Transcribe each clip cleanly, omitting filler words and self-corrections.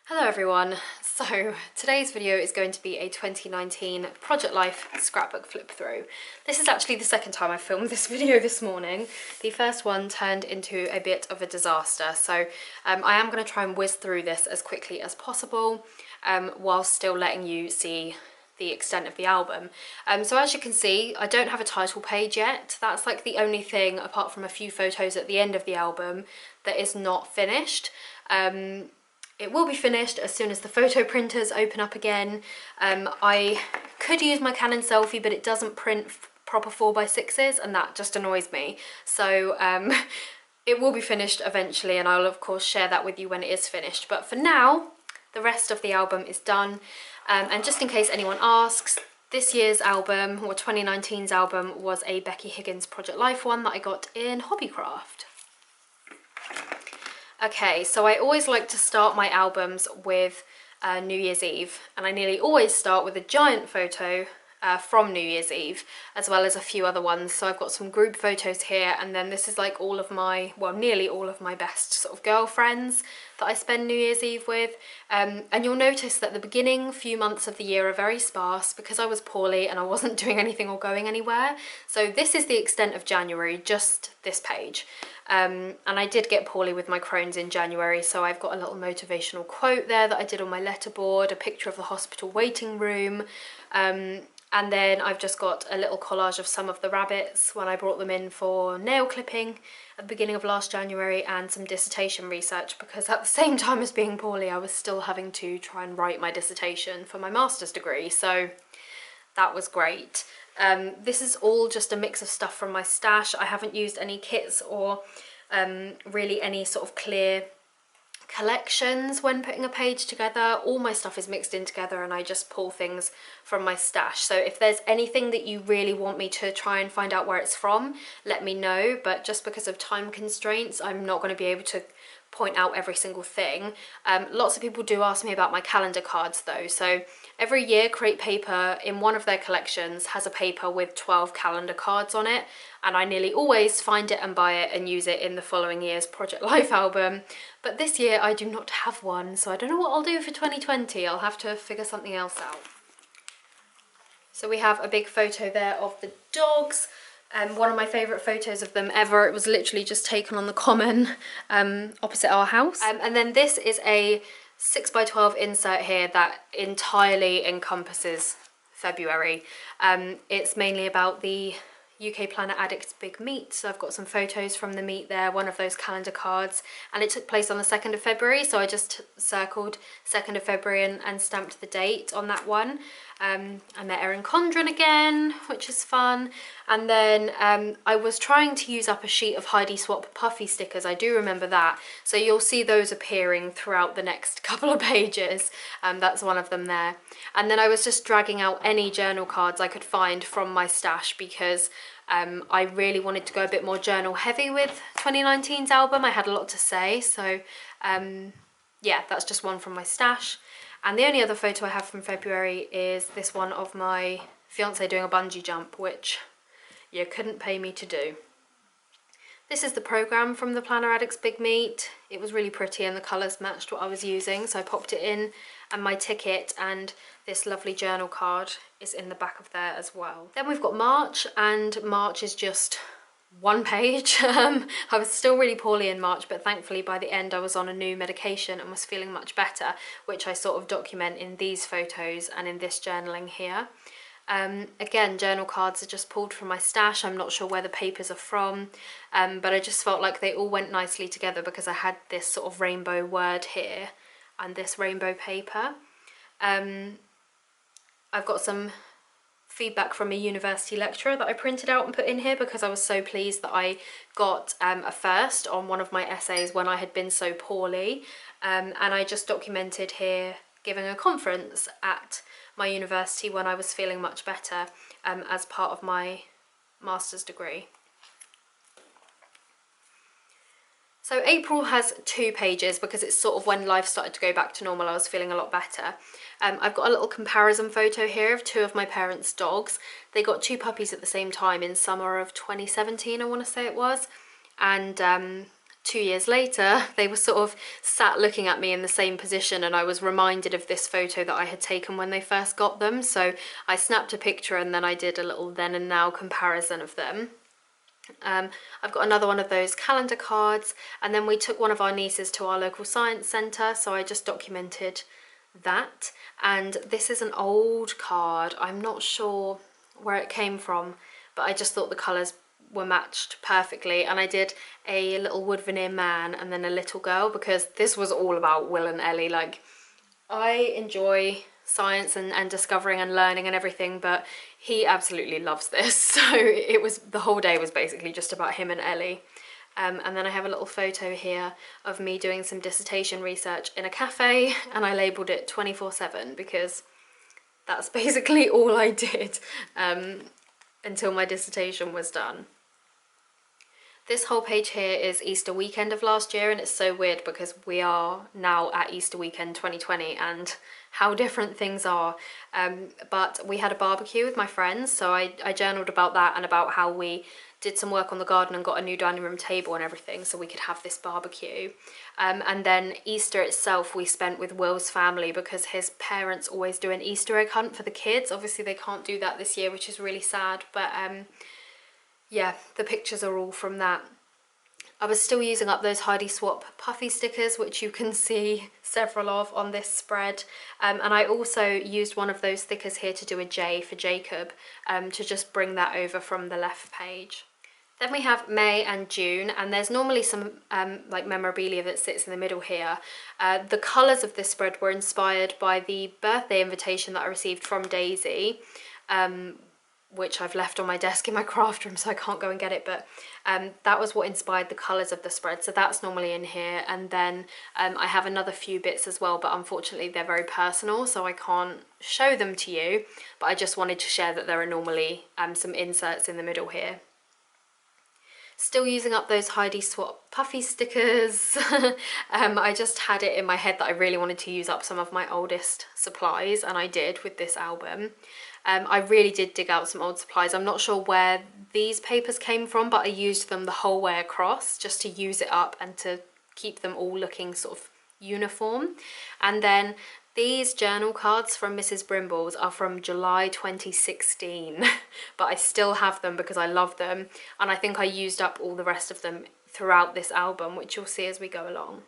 Hello everyone, so today's video is going to be a 2019 Project Life scrapbook flip through. This is actually the second time I filmed this video this morning. The first one turned into a bit of a disaster, so I am going to try and whiz through this as quickly as possible while still letting you see the extent of the album. So as you can see, I don't have a title page yet. That's like the only thing, apart from a few photos at the end of the album, that is not finished. It will be finished as soon as the photo printers open up again. I could use my Canon selfie, but it doesn't print proper 4x6s and that just annoys me. So it will be finished eventually, and I'll of course share that with you when it is finished. But for now, the rest of the album is done. And just in case anyone asks, this year's album, or 2019's album, was a Becky Higgins Project Life one that I got in Hobbycraft. Okay, so I always like to start my albums with New Year's Eve, and I nearly always start with a giant photo from New Year's Eve, as well as a few other ones. So I've got some group photos here, and then this is like all of my, well, nearly all of my best sort of girlfriends that I spend New Year's Eve with. And you'll notice that the beginning few months of the year are very sparse because I was poorly and I wasn't doing anything or going anywhere. So this is the extent of January, just this page. And I did get poorly with my Crohn's in January, so I've got a little motivational quote there that I did on my letterboard, a picture of the hospital waiting room, and then I've just got a little collage of some of the rabbits when I brought them in for nail clipping at the beginning of last January, and some dissertation research, because at the same time as being poorly I was still having to try and write my dissertation for my master's degree, so that was great. This is all just a mix of stuff from my stash. I haven't used any kits or really any sort of clear collections when putting a page together. All my stuff is mixed in together and I just pull things from my stash. So if there's anything that you really want me to try and find out where it's from, let me know, but just because of time constraints I'm not going to be able to point out every single thing. Lots of people do ask me about my calendar cards though, so every year Crate Paper in one of their collections has a paper with 12 calendar cards on it, and I nearly always find it and buy it and use it in the following year's Project Life album. But this year I do not have one, so I don't know what I'll do for 2020. I'll have to figure something else out. So we have a big photo there of the dogs. One of my favourite photos of them ever. It was literally just taken on the common opposite our house. And then this is a 6x12 insert here that entirely encompasses February. It's mainly about the UK Planet Addicts Big Meet, so I've got some photos from the meet there, one of those calendar cards, and it took place on the 2nd of February, so I just circled 2nd of February and stamped the date on that one. I met Erin Condren again, which is fun, and then I was trying to use up a sheet of Heidi Swap puffy stickers. I do remember that, so you'll see those appearing throughout the next couple of pages. That's one of them there. And then I was just dragging out any journal cards I could find from my stash, because I really wanted to go a bit more journal heavy with 2019's album. I had a lot to say, so yeah, that's just one from my stash. And the only other photo I have from February is this one of my fiance doing a bungee jump, which you couldn't pay me to do. This is the programme from the Planner Addicts Big Meet. It was really pretty and the colours matched what I was using, so I popped it in, and my ticket and this lovely journal card is in the back of there as well. Then we've got March, and March is just one page. I was still really poorly in March, but thankfully by the end I was on a new medication and was feeling much better, which I sort of document in these photos and in this journaling here. Again, journal cards are just pulled from my stash. I'm not sure where the papers are from, but I just felt like they all went nicely together because I had this sort of rainbow word here and this rainbow paper. I've got some feedback from a university lecturer that I printed out and put in here because I was so pleased that I got a first on one of my essays when I had been so poorly, and I just documented here giving a conference at my university when I was feeling much better as part of my master's degree. So April has 2 pages because it's sort of when life started to go back to normal. I was feeling a lot better. I've got a little comparison photo here of 2 of my parents' dogs. They got 2 puppies at the same time in summer of 2017, I want to say it was, and 2 years later, they were sort of sat looking at me in the same position, and I was reminded of this photo that I had taken when they first got them. So I snapped a picture and then I did a little then and now comparison of them. I've got another one of those calendar cards, and then we took one of our nieces to our local science centre, so I just documented that. And this is an old card. I'm not sure where it came from, but I just thought the colours were matched perfectly, and I did a little wood veneer man and then a little girl, because this was all about Will and Ellie. Like, I enjoy science and discovering and learning and everything, but he absolutely loves this, so it was, the whole day was basically just about him and Ellie. And then I have a little photo here of me doing some dissertation research in a cafe, and I labelled it 24/7 because that's basically all I did until my dissertation was done. This whole page here is Easter weekend of last year, and it's so weird because we are now at Easter weekend 2020 and how different things are. But we had a barbecue with my friends, so I journaled about that and about how we did some work on the garden and got a new dining room table and everything so we could have this barbecue. And then Easter itself we spent with Will's family because his parents always do an Easter egg hunt for the kids. Obviously they can't do that this year, which is really sad, but yeah, the pictures are all from that. I was still using up those Heidi Swap puffy stickers, which you can see several of on this spread. And I also used one of those stickers here to do a J for Jacob, to just bring that over from the left page. Then we have May and June, and there's normally some like memorabilia that sits in the middle here. The colours of this spread were inspired by the birthday invitation that I received from Daisy, which I've left on my desk in my craft room, so I can't go and get it, but that was what inspired the colours of the spread, so that's normally in here. And then I have another few bits as well, but unfortunately they're very personal, so I can't show them to you, but I just wanted to share that there are normally some inserts in the middle here. Still using up those Heidi Swap puffy stickers. I just had it in my head that I really wanted to use up some of my oldest supplies, and I did with this album. I really did dig out some old supplies. I'm not sure where these papers came from, but I used them the whole way across just to use it up and to keep them all looking sort of uniform. And then these journal cards from Mrs. Brimble's are from July 2016, but I still have them because I love them, and I think I used up all the rest of them throughout this album, which you'll see as we go along.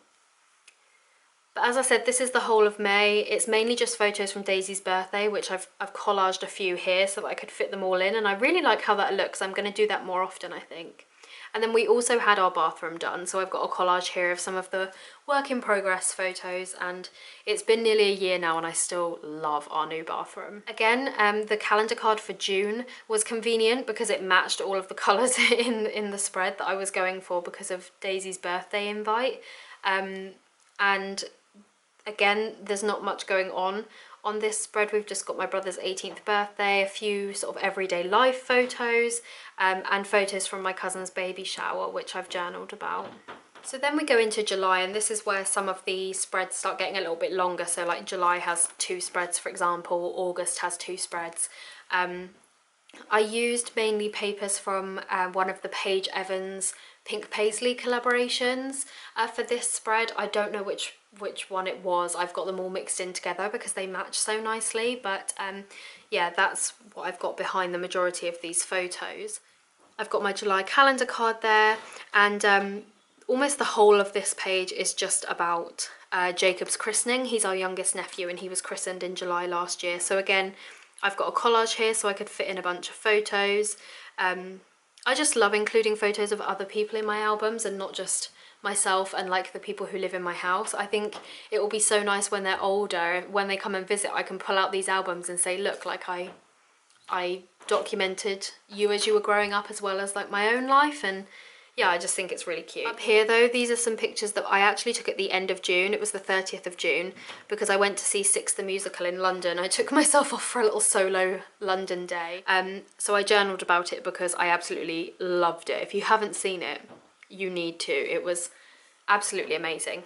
But as I said, this is the whole of May. It's mainly just photos from Daisy's birthday, which I've collaged a few here so that I could fit them all in, and I really like how that looks. I'm going to do that more often, I think. And then we also had our bathroom done, so I've got a collage here of some of the work in progress photos, and it's been nearly a year now and I still love our new bathroom. Again, the calendar card for June was convenient because it matched all of the colours in the spread that I was going for because of Daisy's birthday invite. And again, there's not much going on this spread. We've just got my brother's 18th birthday, a few sort of everyday life photos, and photos from my cousin's baby shower, which I've journaled about. So then we go into July, and this is where some of the spreads start getting a little bit longer. So like July has 2 spreads, for example, August has 2 spreads. I used mainly papers from one of the Paige Evans Pink Paisley collaborations for this spread. I don't know which one it was. I've got them all mixed in together because they match so nicely, but yeah, that's what I've got behind the majority of these photos. I've got my July calendar card there, and almost the whole of this page is just about Jacob's christening. He's our youngest nephew and he was christened in July last year. So again, I've got a collage here so I could fit in a bunch of photos. I just love including photos of other people in my albums and not just myself and like the people who live in my house. I think it will be so nice when they're older, when they come and visit, I can pull out these albums and say, look, like I documented you as you were growing up as well as like my own life. And yeah, I just think it's really cute. Up here though, these are some pictures that I actually took at the end of June. It was the 30th of June because I went to see Six the Musical in London. I took myself off for a little solo London day. So I journaled about it because I absolutely loved it. If you haven't seen it, you need to. It was absolutely amazing.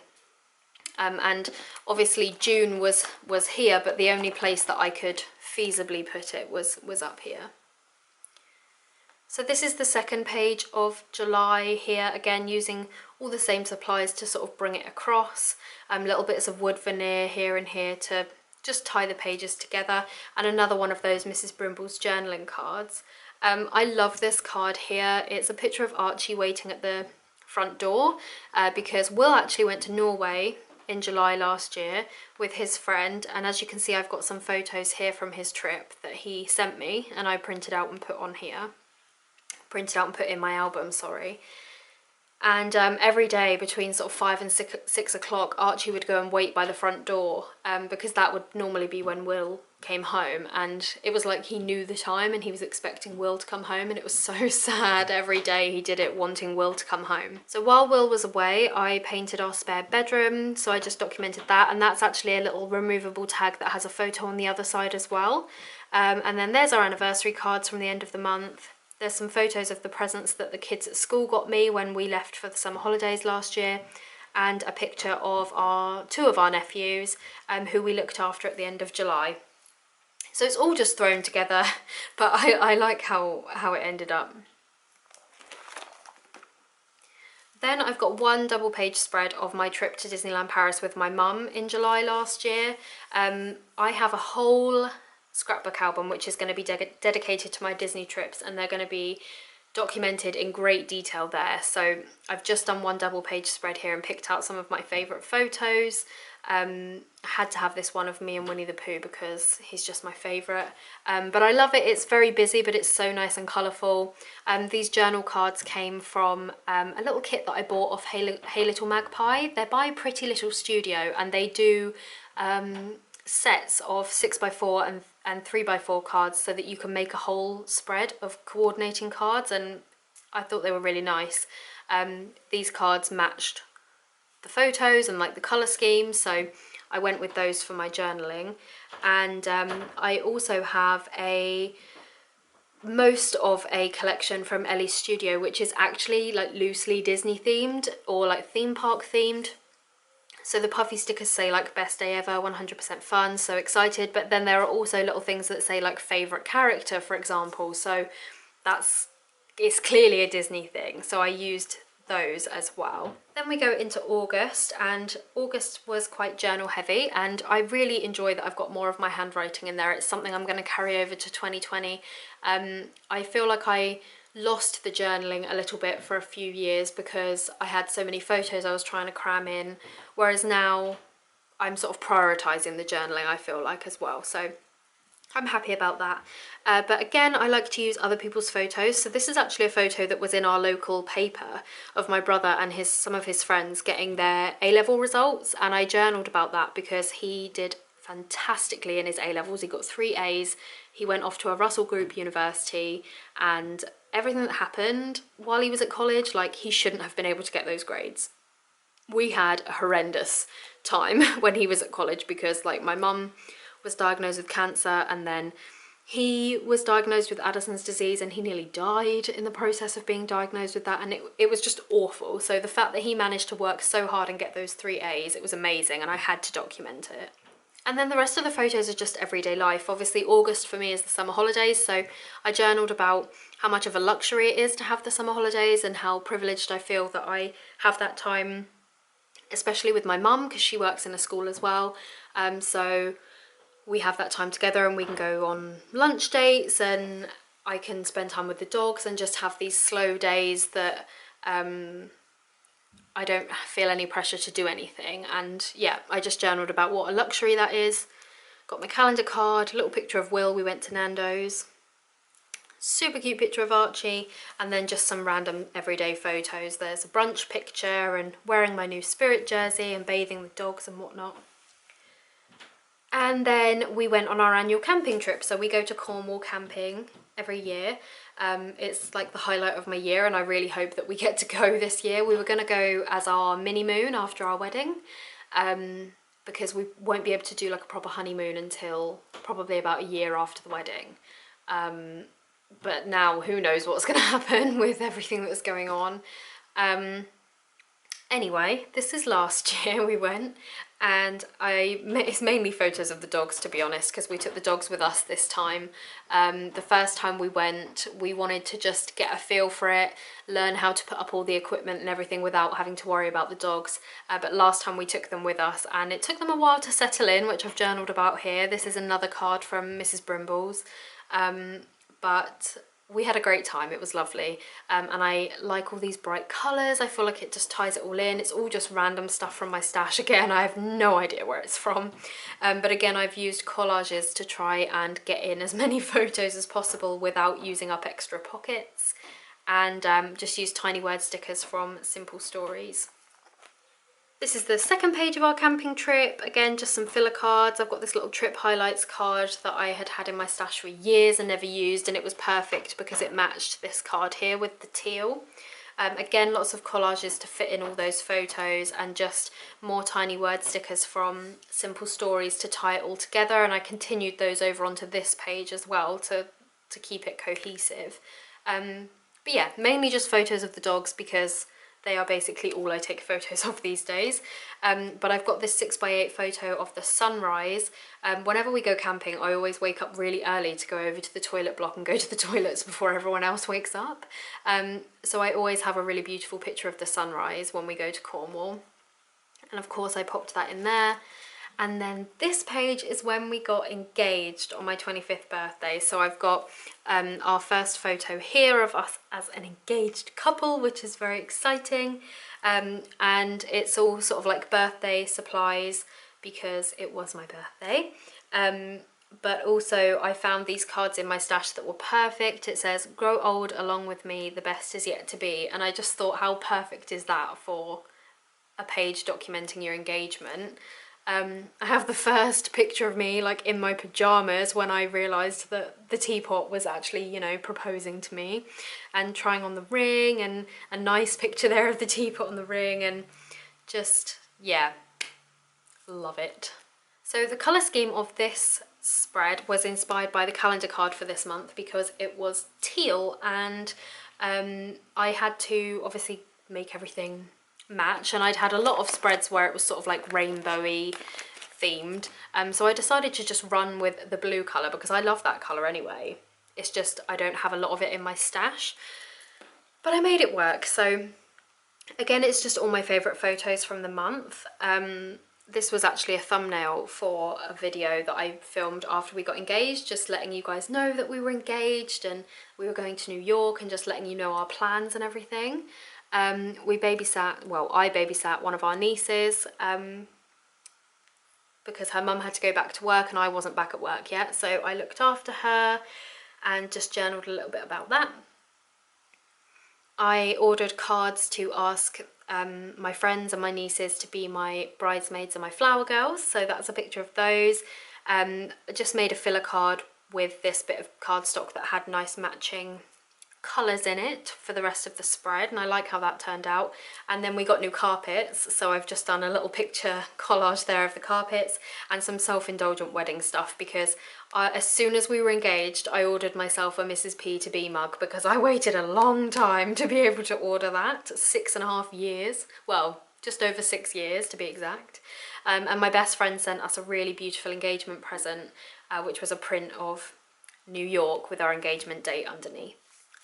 And obviously June was here, but the only place that I could feasibly put it was up here. So this is the second page of July here, again using all the same supplies to sort of bring it across, little bits of wood veneer here and here to just tie the pages together, and another one of those Mrs. Brimble's journaling cards. I love this card here. It's a picture of Archie waiting at the front door because Will actually went to Norway in July last year with his friend, and as you can see I've got some photos here from his trip that he sent me and I printed out and put on here. Printed out and put in my album, sorry. And every day between sort of 5 and 6 o'clock, Archie would go and wait by the front door because that would normally be when Will came home, and it was like he knew the time and he was expecting Will to come home, and it was so sad. Every day he did it wanting Will to come home. So while Will was away, I painted our spare bedroom, so I just documented that, and that's actually a little removable tag that has a photo on the other side as well. And then there's our anniversary cards from the end of the month. There's some photos of the presents that the kids at school got me when we left for the summer holidays last year, and a picture of two of our nephews who we looked after at the end of July. So it's all just thrown together, but I like how it ended up. Then I've got one double page spread of my trip to Disneyland Paris with my mum in July last year. I have a whole scrapbook album which is going to be dedicated to my Disney trips, and they're going to be documented in great detail there. So I've just done one double page spread here and picked out some of my favourite photos. I had to have this one of me and Winnie the Pooh because he's just my favourite. But I love it. It's very busy, but it's so nice and colourful. These journal cards came from a little kit that I bought off Hey Little Magpie. They're by Pretty Little Studio, and they do sets of 6x4 and 3x4 cards so that you can make a whole spread of coordinating cards, and I thought they were really nice. These cards matched the photos and like the colour scheme, so I went with those for my journaling. And I also have most of a collection from Ellie's studio, which is actually like loosely Disney themed or like theme park themed. So the puffy stickers say like best day ever, 100% fun, so excited, but then there are also little things that say like favourite character, for example, so it's clearly a Disney thing, so I used those as well. Then we go into August, and August was quite journal heavy, and I really enjoy that I've got more of my handwriting in there. It's something I'm going to carry over to 2020. I feel like I lost the journaling a little bit for a few years because I had so many photos I was trying to cram in, whereas now I'm sort of prioritising the journaling, I feel like, as well, so I'm happy about that. But again, I like to use other people's photos. So this is actually a photo that was in our local paper of my brother and some of his friends getting their A-level results, and I journaled about that because he did fantastically in his A-levels. He got 3 A's. He went off to a Russell Group university, and everything that happened while he was at college, like, he shouldn't have been able to get those grades. We had a horrendous time when he was at college because, like, my mum was diagnosed with cancer, and then he was diagnosed with Addison's disease, and he nearly died in the process of being diagnosed with that, and it was just awful. So the fact that he managed to work so hard and get those 3 A's, it was amazing, and I had to document it. And then the rest of the photos are just everyday life. Obviously August for me is the summer holidays, so I journaled about how much of a luxury it is to have the summer holidays and how privileged I feel that I have that time, especially with my mum because she works in a school as well. So we have that time together and we can go on lunch dates, and I can spend time with the dogs and just have these slow days that I don't feel any pressure to do anything. And yeah, I just journaled about what a luxury that is. Got my calendar card, a little picture of Will, we went to Nando's, super cute picture of Archie, and then just some random everyday photos. There's a brunch picture and wearing my new Spirit jersey and bathing the dogs and whatnot. And then we went on our annual camping trip. So we go to Cornwall camping every year. It's like the highlight of my year, and I really hope that we get to go this year. We were going to go as our mini moon after our wedding, because we won't be able to do like a proper honeymoon until probably about a year after the wedding. But now who knows what's going to happen with everything that's going on. Anyway, this is last year we went. And it's mainly photos of the dogs, to be honest, because we took the dogs with us this time. The first time we went, we wanted to just get a feel for it, learn how to put up all the equipment and everything without having to worry about the dogs. But last time we took them with us, and it took them a while to settle in, which I've journaled about here. This is another card from Mrs. Brimble's. But we had a great time, it was lovely, and I like all these bright colours. I feel like it just ties it all in. It's all just random stuff from my stash. Again, I have no idea where it's from, but again, I've used collages to try and get in as many photos as possible without using up extra pockets, and just use tiny word stickers from Simple Stories. This is the second page of our camping trip. Again, just some filler cards. I've got this little trip highlights card that I had in my stash for years and never used, and it was perfect because it matched this card here with the teal. Again, lots of collages to fit in all those photos, and just more tiny word stickers from Simple Stories to tie it all together, and I continued those over onto this page as well to keep it cohesive. But yeah, mainly just photos of the dogs because they are basically all I take photos of these days. But I've got this 6x8 photo of the sunrise. Whenever we go camping, I always wake up really early to go over to the toilet block and go to the toilets before everyone else wakes up. So I always have a really beautiful picture of the sunrise when we go to Cornwall. And of course I popped that in there. And then this page is when we got engaged on my 25th birthday. So I've got our first photo here of us as an engaged couple, which is very exciting. And it's all sort of like birthday supplies because it was my birthday. But also I found these cards in my stash that were perfect. It says, "Grow old along with me, the best is yet to be." And I just thought, how perfect is that for a page documenting your engagement? I have the first picture of me like in my pajamas when I realised that the teapot was actually, you know, proposing to me, and trying on the ring, and a nice picture there of the teapot on the ring, and just, yeah, love it. So the colour scheme of this spread was inspired by the calendar card for this month because it was teal, and I had to obviously make everything match, and I'd had a lot of spreads where it was sort of like rainbowy themed, so I decided to just run with the blue colour because I love that colour anyway. It's just I don't have a lot of it in my stash, but I made it work. So again, it's just all my favourite photos from the month. This was actually a thumbnail for a video that I filmed after we got engaged, just letting you guys know that we were engaged and we were going to New York, and just letting you know our plans and everything. We babysat, well, I babysat one of our nieces because her mum had to go back to work and I wasn't back at work yet, so I looked after her and just journaled a little bit about that. I ordered cards to ask my friends and my nieces to be my bridesmaids and my flower girls, so that's a picture of those. I just made a filler card with this bit of cardstock that had nice matching colours in it for the rest of the spread, and I like how that turned out. And then we got new carpets, so I've just done a little picture collage there of the carpets, and some self-indulgent wedding stuff because as soon as we were engaged I ordered myself a Mrs. P to B mug because I waited a long time to be able to order that. 6.5 years, well, just over 6 years to be exact. And my best friend sent us a really beautiful engagement present, which was a print of New York with our engagement date underneath.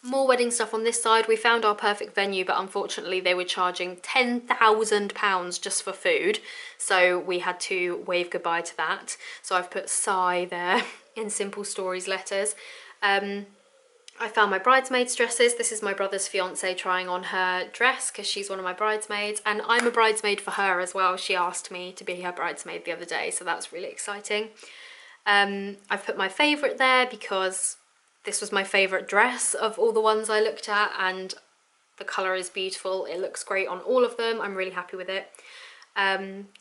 More wedding stuff on this side. We found our perfect venue, but unfortunately they were charging £10,000 just for food, so we had to wave goodbye to that. So I've put sigh there in Simple Stories letters. I found my bridesmaids dresses. This is my brother's fiance trying on her dress because she's one of my bridesmaids, and I'm a bridesmaid for her as well. She asked me to be her bridesmaid the other day, so that's really exciting. I've put my favourite there because this was my favourite dress of all the ones I looked at, and the colour is beautiful. It looks great on all of them. I'm really happy with it.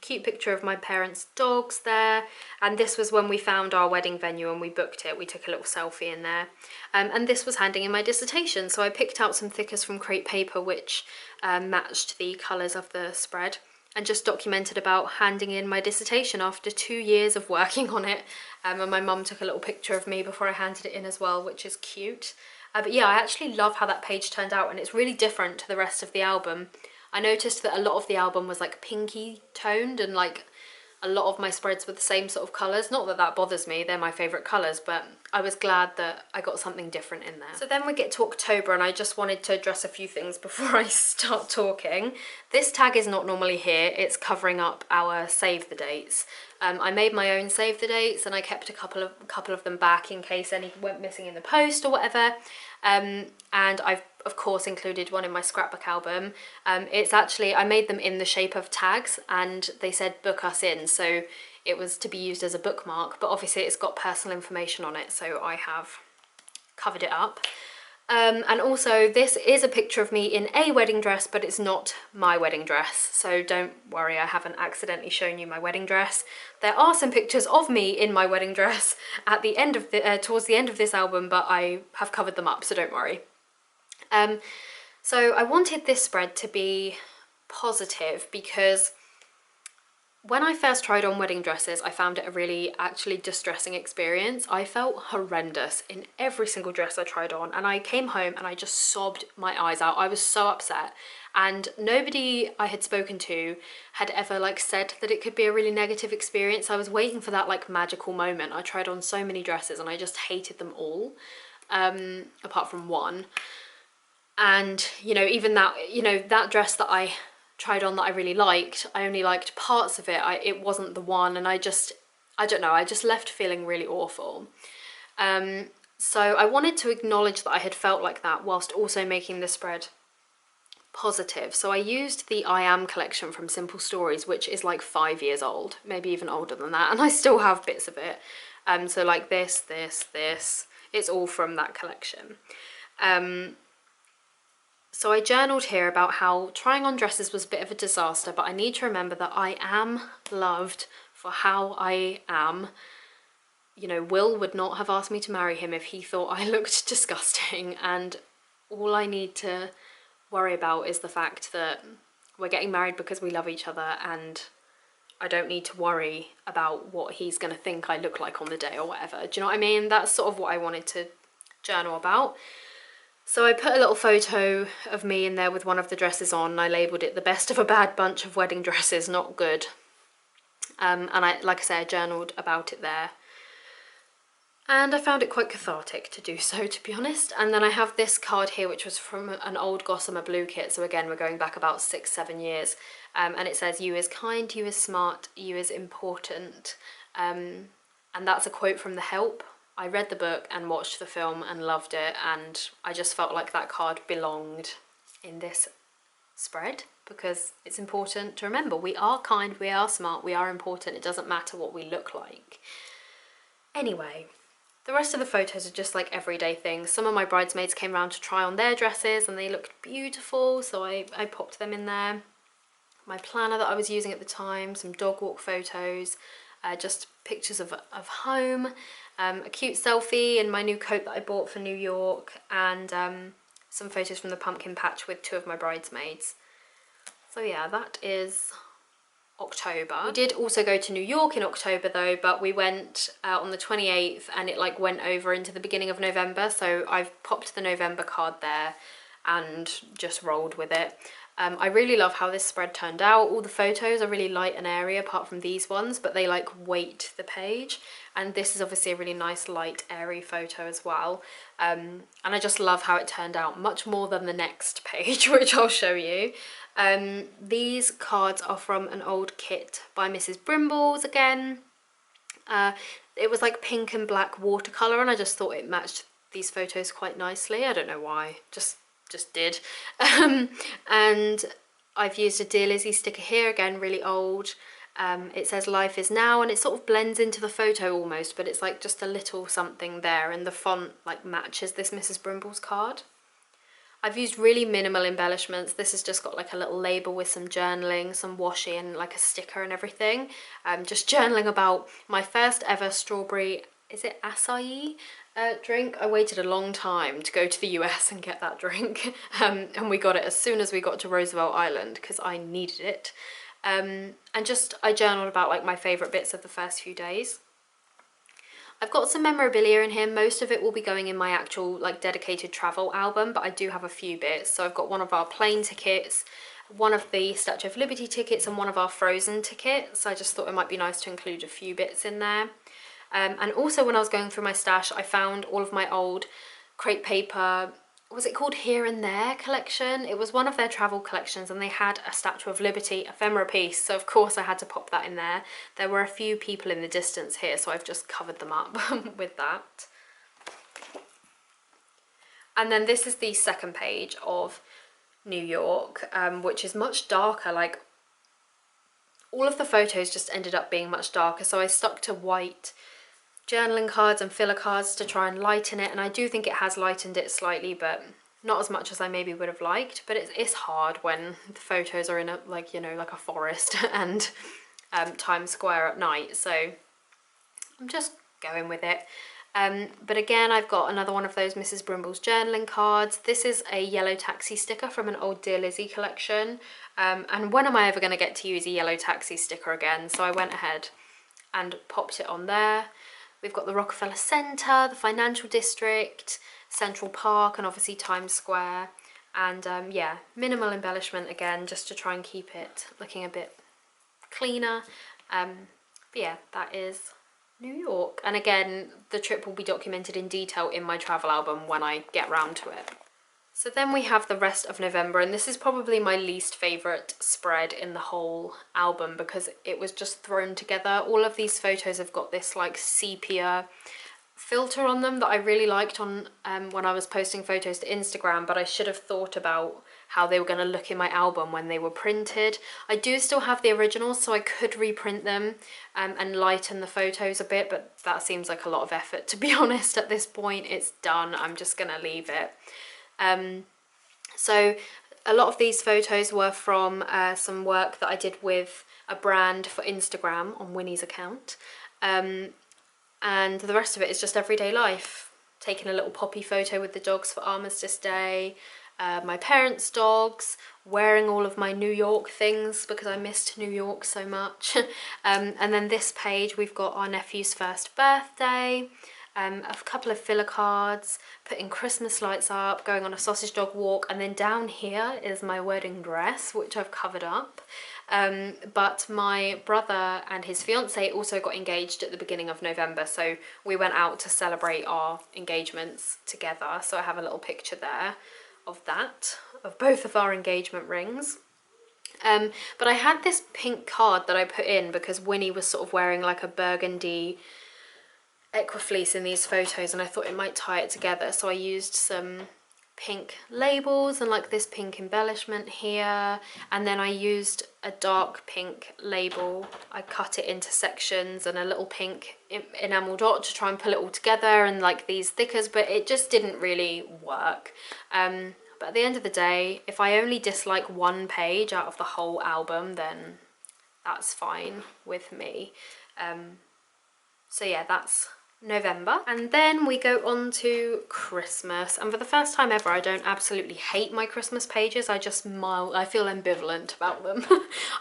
Cute picture of my parents' dogs there, and this was when we found our wedding venue and we booked it. We took a little selfie in there, and this was handing in my dissertation, so I picked out some thickers from crepe paper which matched the colours of the spread, and just documented about handing in my dissertation after 2 years of working on it. And my mum took a little picture of me before I handed it in as well, which is cute. But yeah, I actually love how that page turned out, and it's really different to the rest of the album. I noticed that a lot of the album was like pinky toned and like a lot of my spreads were the same sort of colours. Not that that bothers me, they're my favourite colours, but I was glad that I got something different in there. So then we get to October, and I just wanted to address a few things before I start talking. This tag is not normally here, it's covering up our save the dates. I made my own save the dates, and I kept a couple of them back in case any went missing in the post or whatever. And I've of course included one in my scrapbook album. It's actually, I made them in the shape of tags, and they said book us in, so it was to be used as a bookmark, but obviously it's got personal information on it, so I have covered it up. And also this is a picture of me in a wedding dress, but it's not my wedding dress, so don't worry, I haven't accidentally shown you my wedding dress. There are some pictures of me in my wedding dress at the end of the, towards the end of this album, but I have covered them up, so don't worry. So I wanted this spread to be positive because when I first tried on wedding dresses, I found it a really actually distressing experience. I felt horrendous in every single dress I tried on, and I came home and I just sobbed my eyes out. I was so upset, and nobody I had spoken to had ever like said that it could be a really negative experience. I was waiting for that like magical moment. I tried on so many dresses and I just hated them all, apart from one. And you know, even that, you know, that dress that I tried on that I really liked, I only liked parts of it. It wasn't the one, and I don't know, I just left feeling really awful. So I wanted to acknowledge that I had felt like that whilst also making the spread positive. So I used the I Am collection from Simple Stories, which is like 5 years old, maybe even older than that, and I still have bits of it. So like this, it's all from that collection. So I journaled here about how trying on dresses was a bit of a disaster, but I need to remember that I am loved for how I am. You know, Will would not have asked me to marry him if he thought I looked disgusting, and all I need to worry about is the fact that we're getting married because we love each other, and I don't need to worry about what he's going to think I look like on the day or whatever. Do you know what I mean? That's sort of what I wanted to journal about. So I put a little photo of me in there with one of the dresses on. I labelled it the best of a bad bunch of wedding dresses, not good. And like I said, I journaled about it there. And I found it quite cathartic to do so, to be honest. And then I have this card here, which was from an old Gossamer Blue kit. So again, we're going back about 6-7 years. And it says, "You is kind, you is smart, you is important." And that's a quote from The Help. I read the book and watched the film and loved it, and I just felt like that card belonged in this spread because it's important to remember we are kind, we are smart, we are important. It doesn't matter what we look like. Anyway, the rest of the photos are just like everyday things. Some of my bridesmaids came around to try on their dresses and they looked beautiful, so I popped them in there. My planner that I was using at the time, some dog walk photos, just pictures of home, a cute selfie in my new coat that I bought for New York, and some photos from the pumpkin patch with 2 of my bridesmaids. So yeah, that is October. We did also go to New York in October though, but we went on the 28th and it like went over into the beginning of November, so I've popped the November card there and just rolled with it. I really love how this spread turned out. All the photos are really light and airy apart from these ones, but they like weight the page, and this is obviously a really nice light airy photo as well. And I just love how it turned out, much more than the next page, which I'll show you. These cards are from an old kit by Mrs. Brimble's again. It was like pink and black watercolour, and I just thought it matched these photos quite nicely. I don't know why, just did. And I've used a Dear Lizzie sticker here, again really old. It says "Life is Now," and it sort of blends into the photo almost, but it's like just a little something there, and the font like matches this Mrs. Brimble's card. I've used really minimal embellishments. This has just got like a little label with some journaling, some washi, and like a sticker and everything. Just journaling about my first ever strawberry, is it acai drink? I waited a long time to go to the US and get that drink, and we got it as soon as we got to Roosevelt Island because I needed it. And just I journaled about like my favourite bits of the first few days. I've got some memorabilia in here. Most of it will be going in my actual like dedicated travel album, but I do have a few bits. So I've got one of our plane tickets, one of the Statue of Liberty tickets and one of our Frozen tickets. I just thought it might be nice to include a few bits in there. And also when I was going through my stash, I found all of my old crepe paper, was it called Here and There collection? It was one of their travel collections, and they had a Statue of Liberty ephemera piece, so of course I had to pop that in there. There were a few people in the distance here, so I've just covered them up with that. And then this is the second page of New York, which is much darker. Like, all of the photos just ended up being much darker, so I stuck to white journaling cards and filler cards to try and lighten it, and I do think it has lightened it slightly, but not as much as I maybe would have liked. But it's hard when the photos are in a, like, you know, like a forest and Times Square at night, so I'm just going with it. But again, I've got another one of those Mrs. Brimble's journaling cards. This is a yellow taxi sticker from an old Dear Lizzie collection, and when am I ever going to get to use a yellow taxi sticker again? So I went ahead and popped it on there. We've got the Rockefeller Center, the Financial District, Central Park, and obviously Times Square. And yeah, minimal embellishment again, just to try and keep it looking a bit cleaner. But yeah, that is New York. And again, the trip will be documented in detail in my travel album when I get round to it. So then we have the rest of November, and this is probably my least favourite spread in the whole album because it was just thrown together. All of these photos have got this like sepia filter on them that I really liked on when I was posting photos to Instagram, but I should have thought about how they were going to look in my album when they were printed. I do still have the originals, so I could reprint them and lighten the photos a bit, but that seems like a lot of effort, to be honest. At this point, it's done. I'm just going to leave it. So a lot of these photos were from some work that I did with a brand for Instagram on Winnie's account, and the rest of it is just everyday life. Taking a little poppy photo with the dogs for Armistice Day, my parents' dogs, wearing all of my New York things because I missed New York so much. And then this page we've got our nephew's first birthday, a couple of filler cards, putting Christmas lights up, going on a sausage dog walk, and then down here is my wedding dress, which I've covered up. But my brother and his fiance also got engaged at the beginning of November, so we went out to celebrate our engagements together. So I have a little picture there of that, of both of our engagement rings. But I had this pink card that I put in because Winnie was sort of wearing like a burgundy Equifleece in these photos, and I thought it might tie it together, so I used some pink labels and like this pink embellishment here, and then I used a dark pink label. I cut it into sections and a little pink enamel dot to try and pull it all together, and like these thickers, but it just didn't really work. But at the end of the day, if I only dislike one page out of the whole album, then that's fine with me. So yeah, that's November. And then we go on to Christmas, and for the first time ever I don't absolutely hate my Christmas pages. I just I feel ambivalent about them.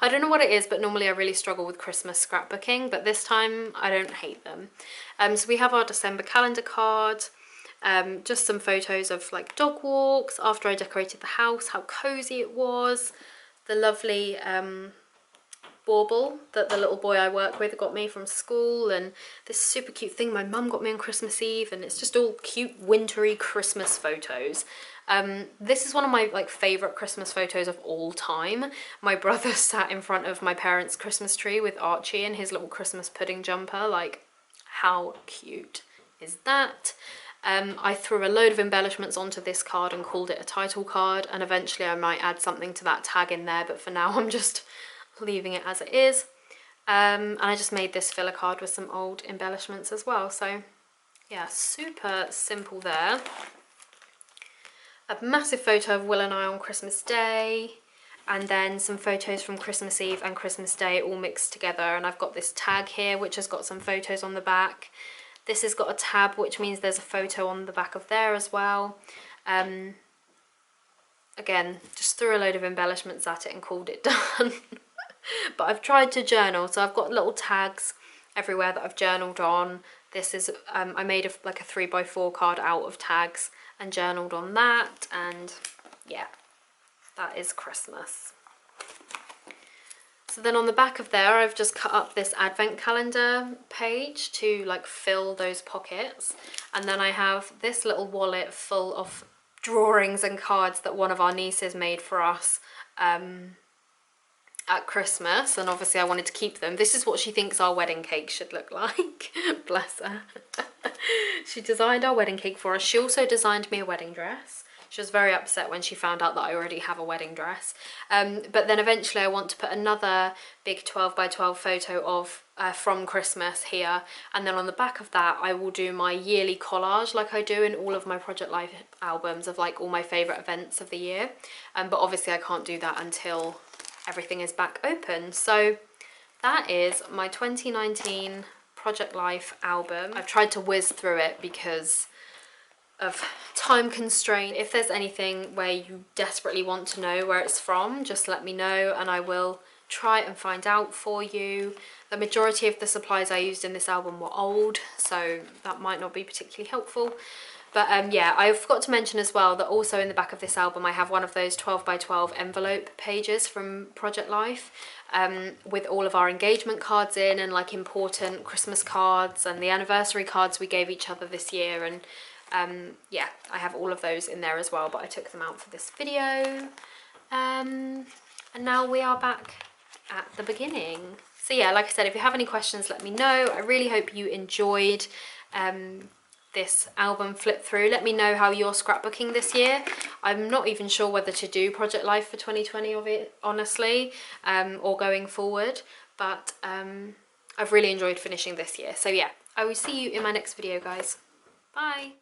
I don't know what it is, but normally I really struggle with Christmas scrapbooking, but this time I don't hate them. So we have our December calendar card, just some photos of like dog walks after I decorated the house, how cozy it was, the lovely bauble that the little boy I work with got me from school, and this super cute thing my mum got me on Christmas Eve, and it's just all cute wintry Christmas photos. This is one of my like favourite Christmas photos of all time. My brother sat in front of my parents' Christmas tree with Archie in his little Christmas pudding jumper. Like, how cute is that? I threw a load of embellishments onto this card and called it a title card, and eventually I might add something to that tag in there, but for now I'm just leaving it as it is. And I just made this filler card with some old embellishments as well. So yeah, super simple there. A massive photo of Will and I on Christmas Day, and then some photos from Christmas Eve and Christmas Day all mixed together. And I've got this tag here which has got some photos on the back. This has got a tab, which means there's a photo on the back of there as well. Again, just threw a load of embellishments at it and called it done. But I've tried to journal, so I've got little tags everywhere that I've journaled on. This is, I made like a 3x4 card out of tags and journaled on that, and yeah, that is Christmas. So then on the back of there, I've just cut up this advent calendar page to like fill those pockets. And then I have this little wallet full of drawings and cards that one of our nieces made for us at Christmas, and obviously I wanted to keep them. This is what she thinks our wedding cake should look like. Bless her. She designed our wedding cake for us. She also designed me a wedding dress. She was very upset when she found out that I already have a wedding dress. But then eventually I want to put another big 12 by 12 photo of from Christmas here, and then on the back of that I will do my yearly collage like I do in all of my Project Life albums of like all my favourite events of the year. But obviously I can't do that until everything is back open. So that is my 2019 Project Life album. I've tried to whiz through it because of time constraint. If there's anything where you desperately want to know where it's from, just let me know and I will try and find out for you. The majority of the supplies I used in this album were old, so that might not be particularly helpful. But yeah, I forgot to mention as well that also in the back of this album I have one of those 12 by 12 envelope pages from Project Life with all of our engagement cards in, and like important Christmas cards and the anniversary cards we gave each other this year. And yeah, I have all of those in there as well, but I took them out for this video. And now we are back at the beginning. So yeah, like I said, if you have any questions, let me know. I really hope you enjoyed this album flip through. Let me know how you're scrapbooking this year. I'm not even sure whether to do Project Life for 2020 of it, honestly, or going forward, but I've really enjoyed finishing this year. So yeah, I will see you in my next video, guys. Bye.